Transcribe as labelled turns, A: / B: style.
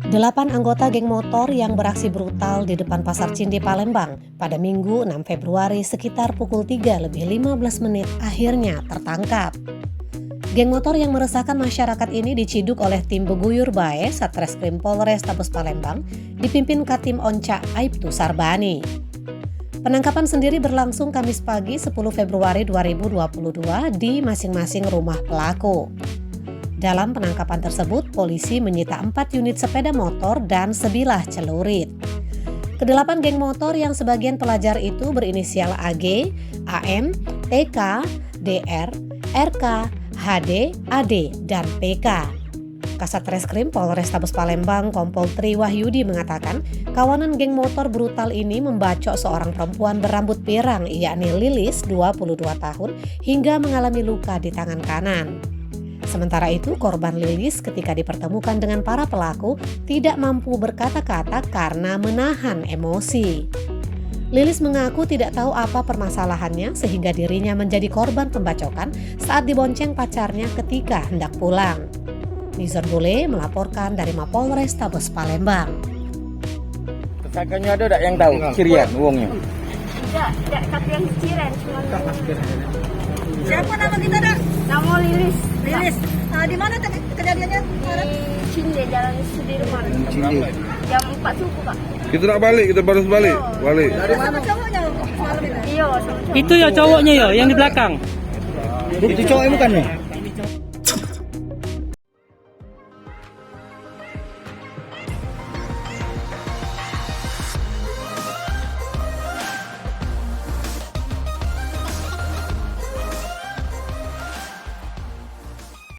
A: 8 anggota geng motor yang beraksi brutal di depan Pasar Cindi Palembang pada Minggu 6 Februari sekitar pukul 3:15 akhirnya tertangkap. Geng motor yang meresahkan masyarakat ini diciduk oleh tim Beguyur Bae Satreskrim Polrestabes Palembang dipimpin Katim Onca Aibtu Sarbani. Penangkapan sendiri berlangsung Kamis pagi 10 Februari 2022 di masing-masing rumah pelaku. Dalam penangkapan tersebut, polisi menyita 4 unit sepeda motor dan sebilah celurit. Kedelapan geng motor yang sebagian pelajar itu berinisial AG, AM, TK, DR, RK, HD, AD, dan PK. Kasat Reskrim Polrestabes Palembang Kompol Tri Wahyudi mengatakan kawanan geng motor brutal ini membacok seorang perempuan berambut pirang yakni Lilis 22 tahun hingga mengalami luka di tangan kanan. Sementara itu, korban Lilis ketika dipertemukan dengan para pelaku tidak mampu berkata-kata karena menahan emosi. Lilis mengaku tidak tahu apa permasalahannya sehingga dirinya menjadi korban pembacokan saat dibonceng pacarnya ketika hendak pulang. Nizar Bule melaporkan dari Mapolres Tabes Palembang.
B: Tersangkanya ada tak yang tahu cirian uangnya?
C: Tidak tapi yang cirian cuma.
D: Siapa nama kita, Dak?
C: Nama Lilis.
D: Lilis. Di mana kejadiannya?
C: Di Cinde, Jalan Sudirman. Jam 4 subuh, Kak.
E: Kita nak balik, kita baru balik. Balik.
D: Sama cowoknya malam itu?
C: Iya, sama cowok.
F: Itu ya cowoknya ya yang di belakang.
B: Bukti cowok bukan nih?